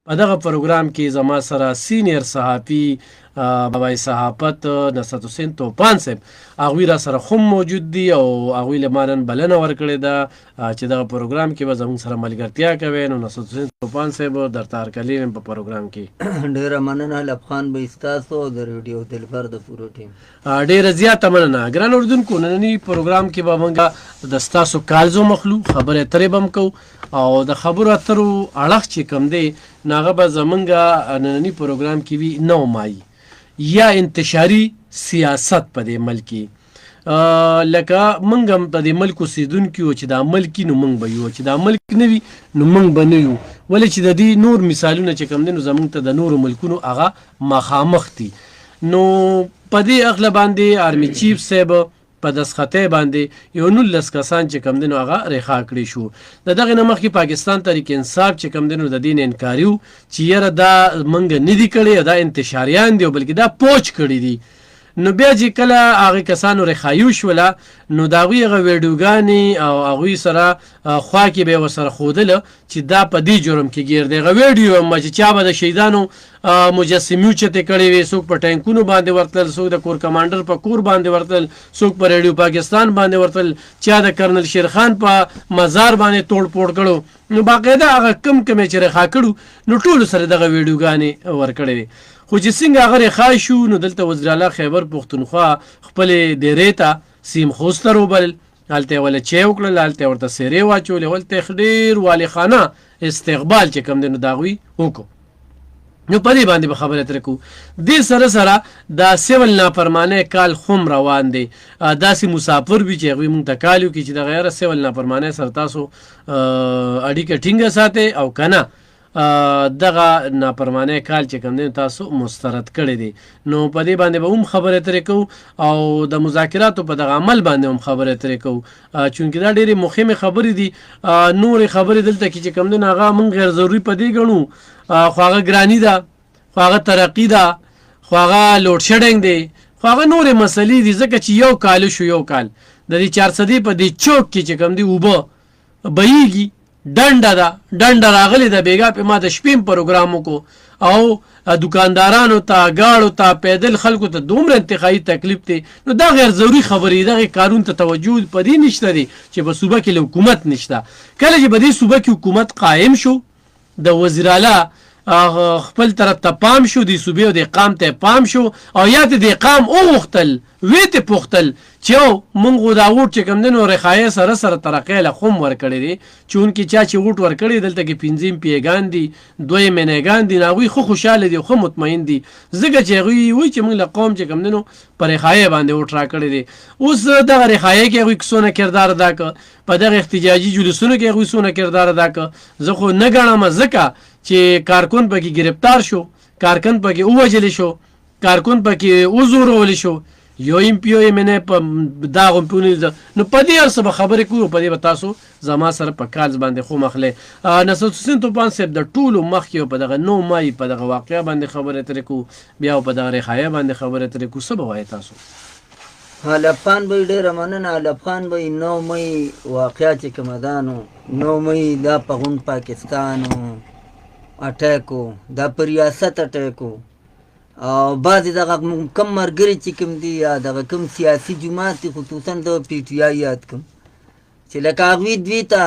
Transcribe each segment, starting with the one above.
په دغه پروګرام کې زما سره سینیر صحافي بابای صحافت نصرت حسین توپان صاحب هغوی را سره خو موجود دي او هغوی له ما نن بلنه ورکړې ده چې دغه پروګرام کې به زموږ سره ملګرتیا کوي. نو نصرت حسین توپان صاحب درته هرکلی یم په پروګرام کې. ډېره مننه الف خان بهی ستاسو او د ریډیو دلبر د پورو ټیم. ډېره زیاته مننه. ګران اردوونکو، ننني پروګرام کې به موږ د ستاسو کالزو مخلو خبرې اترې به هم کوو او د خبرو اترو اړخ چې کوم دی نو هغه به زمونږ ننني پروګرام کې وي نو مایي یا انتشاري سیاست په دې ملک کې. لکه موږ هم په دې ملک اوسېدونکي یو چې دا ملک نو موږ به یو، چې دا ملک نه وي نو موږ به نه یو. ولې چې د دې نور مثالونه چې کوم دی نو زموږ ته د نورو ملکونو هغه مخامخ دي. نو په دې اغله باندې آرمي چیف صاحب په دسخطۍ باندې یو 19 کسان چې کم دي نو هغه رخا کړي شو. د دغه نه مخکې پاکستان تحریک انصاف چې کم دي نو د دې نه انکار یو چې یاره دا منګ نه دي کړي، دا انتشاریان دي بلکې دا پوچ کړي دي. نو بیا چې کله هغه کسانو رخایو شوله نو د هغوی هغه ویډیوګانې او هغوی سره خوا کې به یې ورسره ښودله چې دا په دې جرم کې ګیر دی. هغه ویډیو هم چې چا به د شهیدانو مجسمې اوچتې کړې وې، څوک په ټینکونو باندې ورتلل، څوک د کور کمانډر په کور باندې ورتلل، څوک په ریډیو پاکستان باندې ورتلل، چا د کرنل شیرخان په مزار باندې توړ پوړ کړو. نو باقاعده هغه کم کمې چې رخا کړو نو ټولو سره دغه ویډیوګانې ورکړې وې. خو چې څنګه هغه رخا شو نو دلته وزیر اعلی خیبر پښتونخوا خپلې ډیرې ته سیم خوست ته روبلل، هلته یې وله چای وکړل، هلته یې ورته سیرې واچولې، هلته یې ډېر والخانه استقبال چې کوم دی نو د هغوی وکړو. نو په دې باندې به خبرې اترې کوو. دې سره سره دا سیول نافرمانۍ کال خوم روان دی. داسې مسافر وي چې هغوی مونږ ته کال وکړي چې دغه یاره سیول نافرمانۍ سره تاسو اړیکه ټینګه ساتئ او که نه دغه نافرمانۍ کال چې کوم دی تاسو مسترد کړی دی. نو په دې باندې به هم خبرې اترې کوو او د مذاکراتو په دغه عمل باندې هم خبرې اترې کوو، چونکې دا ډېرې مهمې خبرې دي. نورې خبرې دلته کې چې کوم دی هغه موږ غیر ضروري په دې ګڼو، خو هغه ګراني ده، خو هغه ترقي ده، خو هغه لوډ شیډنګ دی، خو هغه نورې مسلې دي. ځکه چې یو کال شو، یو کال د دې 400 په دې چوک کې چې کوم دی اوبه بهیږي، ډنډه ده، ډنډه راغلې ده. بیګا په ما د شپې پروګرام وکړو او دکاندارانو ته، ګاړو ته، پیدل خلکو ته دومره انتقایي تکلیف دی. نو دا غیر ضروري خبرې، دغه قانون ته توجه په دې نشته دی چې په صوبه کې حکومت نشته. کله چې په دې صوبه کې حکومت قائم شو، د وزیر اعلی خپل طرف ته پام شو، د صوبې او د اقام ته پام شو او یا ته د اقام وغوښتل، ویې ته پوښتل چې مونږ خو دا ووټ چې کوم دی نو رخایې سره سره ترقۍ له خوم ورکړی دی. چونکې چا چې ووټ ورکړی دلته کې 5 پیګان دي، 2 مینګان دي، هغوی خو خوشحاله دي، خو مطمئن دي، ځکه چې هغوی وایي چې موږ له قوم چې کوم دی نو په رخایې باندې ووټ راکړی دی. اوس دغه رخایې کې هغوی څونه کردار ادا کړه، په دغه احتجاجي جلوسونو کې هغوی څونه کردار ادا کړه. زه خو نه ګڼم ځکه چې کارکون پکې گرفتار شو، کارکن پکې ووجلی شو، کارکون پکې وزورول شو، یو ایم پی او ایم ان ای په دا غومپونه. نو په دې هر څه به خبرې کوو، په دې به تاسو زما سره په کالز باندې خو مخلې. نصرت حسین توپان صاحب د ټولو مخکې په دغه 9 مای په دغه واقعه باندې خبرې اترې کوو، بیا په دغه رخایه باندې خبرې اترې کوو. څه به وایې تاسو؟ الف خان بهی ډېره مننه. الف خان بهی 9 مای واقعه چې کومه ده نو 9 مای دا په غون پاکستان اټیکو، دا په ریاست اټیکو او بعضې دغه کم ملګري چې کوم دي یا دغه کم سیاسي جماعت دي، خصوصا د پی ټي آی یاد کوم چې لکه هغوی دوی ته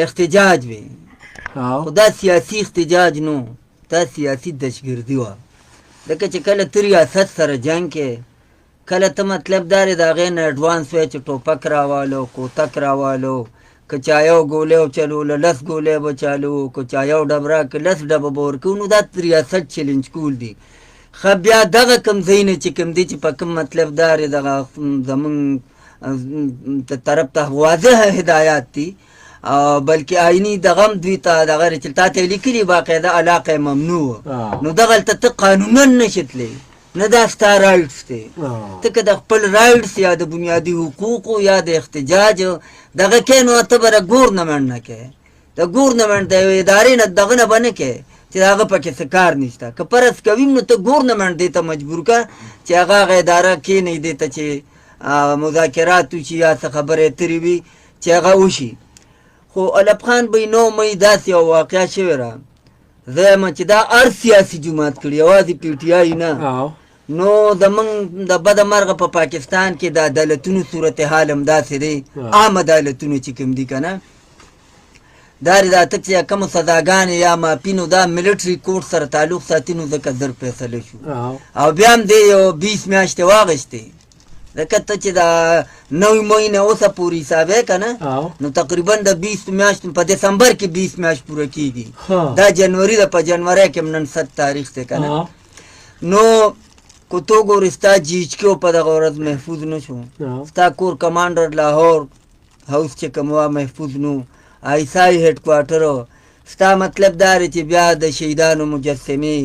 احتجاج وي، خو دا سیاسي احتجاج نو، دا سیاسي دهشتګردي وه. ځکه چې کله ته ریاست سره جنګ کې، کله ته مطلب دا دی د هغې نه اډوانس وی چې ټوپک راوالو، کوتک راوالو، که چا یو ګولۍ وچلوله 10 ګولۍ به چالو، که چا یو ډب راکړه 10 ډبه به ورکوو. نو دا ریاست چلنج کول دي. ښه بیا دغه کوم ځایونه چې کوم دي چې په کوم مطلب دا دی دغه زمونږ طرف ته واضح هدایات دي، بلکې آیني دغه هم دوی ته دغه چې تا ته یې لیکلي باقاعده علاقه ممنوع. نو دغلته ته قانونا نشي تللی، نه دا ستا رایټس دی. ته که د خپل رایټس یا د بنیادي حقوقو یا د احتجاج دغه کې نو ته به د ګورنمنټ نه کوې، د ګورنمنټ د یوې ادارې نه دغه نه به نه کوې چې د هغه پکې څه کار نشته. که فرض کوي نو ته ګورنمنټ دې ته مجبور کړه چې هغه اداره کښېنوي دې ته چې مذاکرات وشي یا څه خبرې اترې وي چې هغه وشي. خو الف خان بهی 9 مای داسې یو واقعه شوې ده زه یم چې دا هر سیاسي جماعت کړي یوازې پی ټي آی نه او نو زمونږ د بده مرغه په پاکستان کې د عدالتونو صورتحال همداسې دی عام عدالتونه چې کوم دي که نه دا دا تک چې کومو سزاګانې یا ماپینو دا ملیټري کورټ سره تعلق ساتي نو ځکه زر فیصله شو او بیا هم دی یو 20 میاشتې واغېستې ځکه ته چې دا 9 مۍ نه اوسه پورې حساب یې که نه نو تقریبا د 20 میاشتو په دسمبر کې 20 میاشت پوره کېږي دا جنوري ده په جنوري کې نن 7 تاریخ دی که نه نو کو تو ګورې ستا جی ایچ کیو په دغه ورځ محفوظ نه شو ستا کور کمانډر لاهور هاوس چې کوم وه محفوظ نو آیسای هیډ کوارټر ستا مطلب دا دی چې بیا د شهیدانو مجسمې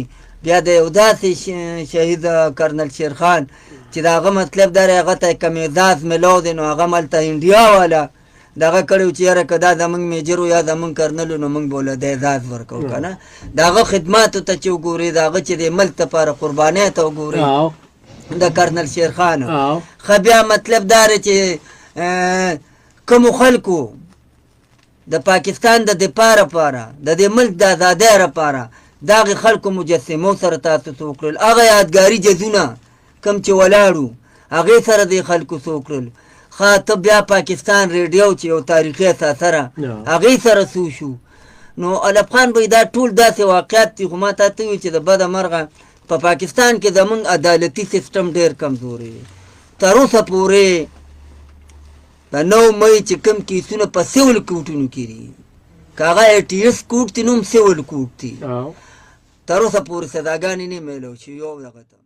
بیا د یو داسې شهید کرنل شیرخان چې د هغه مطلب دا دی هغه ته کم اعزاز میلاو دی نو هغه ملته انډیا والا دغه کړی چې یاره که دا زمونږ میجر یا زمونږ کرنل نو موږ به له د اعزاز ورکوو که نه د هغه خدماتو ته چې وګورې د هغه چې د ملک دپاره قربانۍ ته وګورې د کرنل شیرخان ښه بیا مطلب دا دی چې کومو خلکو د پاکستان د دفاع لپاره د دې ملک د ازادۍ لپاره د هغې خلکو مجسمو سره تاسو څه وکړل هغه یادګاري جزونه کوم چې ولاړو هغې سره دې خلکو څه وکړل ښه ته بیا پاکستان ریډیو چې یو تاریخي اثاثره هغې سره څه شو نو الف خان به دا ټول داسې واقعات دي خو ما تا ته وي چې د بده مرغه په پاکستان کې زمونږ عدالتي سیسټم ډېر کمزوری دی تر اوسه پورې د 9 مۍ چې کوم کیسونه په سیول کوټونو کې دي که هغه ایټیس کوټ دي نو هم سیول کوټ دي تر اوسه پورې سزاګانې نه میلاو شي یو دغه ته